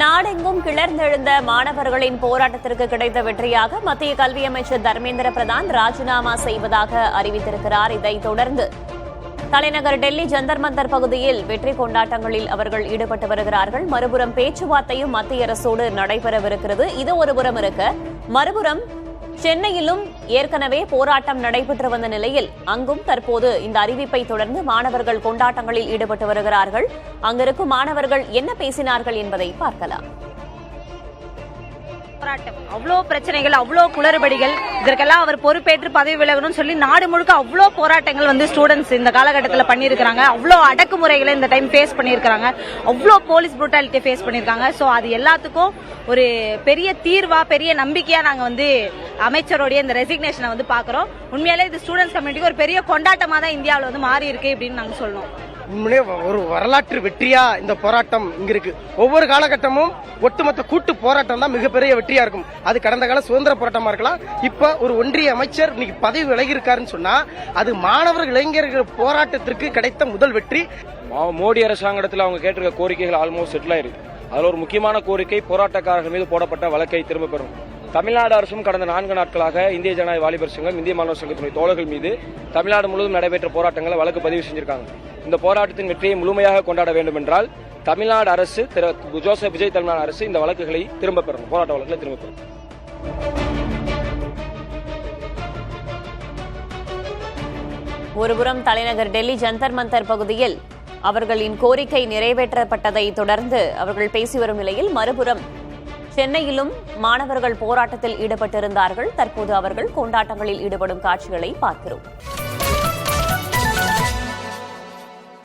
நாடெங்கும் கிளர்ந்தெழுந்த மாணவர்களின் போராட்டத்திற்கு கிடைத்த வெற்றியாக மத்திய கல்வி அமைச்சர் தர்மேந்திர பிரதான் ராஜினாமா செய்வதாக அறிவித்திருக்கிறார். இதைத் தொடர்ந்து தலைநகர் டெல்லி ஜந்தர் மந்தர் பகுதியில் வெற்றி கொண்டாட்டங்களில் அவர்கள் ஈடுபட்டு வருகிறார்கள். மறுபுறம் பேச்சுவார்த்தையும் மத்திய அரசோடு நடைபெறவிருக்கிறது. இது ஒருபுறம் இருக்க, மறுபுறம் சென்னையிலும் ஏற்கனவே போராட்டம் நடைபெற்று வந்த நிலையில் அங்கும் தற்போது இந்த அறிவிப்பை தொடர்ந்து மாணவர்கள் கொண்டாட்டங்களில் ஈடுபட்டு வருகிறார்கள். அங்கிருக்கும் மாணவர்கள் என்ன பேசினார்கள் என்பதை பார்க்கலாம். போராட்டம், அவ்வளோ பிரச்சனைகள், அவ்வளோ குளறுபடிகள், இதற்கெல்லாம் அவர் பொறுப்பேற்று பதவி விலகணும்னு சொல்லி நாடு முழுக்க அவ்வளோ போராட்டங்கள் ஸ்டூடெண்ட்ஸ் இந்த காலகட்டத்தில் பண்ணியிருக்காங்க. அவ்வளோ அடக்குமுறைகளை இந்த டைம் ஃபேஸ் பண்ணியிருக்காங்க. அவ்வளோ போலீஸ் புரூட்டாலிட்டி ஃபேஸ் பண்ணியிருக்காங்க. ஸோ அது எல்லாத்துக்கும் ஒரு பெரிய தீர்வா, பெரிய நம்பிக்கையா நாங்கள் அமைச்சருடைய இந்த ரெசிக்னேஷனை பார்க்குறோம். உண்மையாலே இது ஸ்டூடெண்ட்ஸ் கம்யூனிட்டிக்கு ஒரு பெரிய கொண்டாட்டமாக தான் இந்தியாவில் மாறி இருக்கு அப்படின்னு நாங்கள் சொல்லணும். உண்மையே ஒரு வரலாற்று வெற்றியா இந்த போராட்டம் இங்க இருக்கு. ஒவ்வொரு காலகட்டமும் ஒட்டுமொத்த கூட்டு போராட்டம் தான் மிகப்பெரிய வெற்றியா இருக்கும். அது கடந்த கால சுதந்திர போராட்டமா இருக்கலாம். இப்ப ஒரு ஒன்றிய அமைச்சர் இன்னைக்கு பதவி விலகி இருக்காருன்னு சொன்னா அது மாணவர்கள், இளைஞர்கள் போராட்டத்திற்கு கிடைத்த முதல் வெற்றி. மோடி அரசாங்கத்தில் அவங்க கேட்டிருக்க கோரிக்கைகள் ஆல்மோஸ்ட் செட்டில் ஆயிருக்கு. அதுல ஒரு முக்கியமான கோரிக்கை போராட்டக்காரர்கள் மீது போடப்பட்ட வழக்கை திரும்ப பெறும். தமிழ்நாடு அரசும் கடந்த 4 நாட்களாக இந்திய ஜனநாயக வாலிபர் சங்கம், இந்திய மாணவர் சங்கத்தினுடைய தோழர்கள் மீது தமிழ்நாடு முழுவதும் நடைபெற்ற போராட்டங்களை வழக்கு பதிவு செஞ்சிருக்காங்க. இந்த போராட்டத்தின் வெற்றியை முழுமையாக கொண்டாட வேண்டும் என்றால் தமிழ்நாடு அரசு, ஜோசப் விஜய் தலைமையிலான அரசு இந்த வழக்குகளை திரும்ப பெறணும், போராட்ட வழக்குகளை திரும்ப பெறணும். ஒருபுறம் தலைநகர் டெல்லி ஜந்தர் மந்தர் பகுதியில் அவர்களின் கோரிக்கை நிறைவேற்றப்பட்டதை தொடர்ந்து அவர்கள் பேசி வரும் நிலையில், மறுபுறம் சென்னையிலும் மாணவர்கள் போராட்டத்தில் ஈடுபட்டிருந்தார்கள். தற்போது அவர்கள் கொண்டாட்டங்களில் ஈடுபடும் காட்சிகளை பார்க்கிறோம்.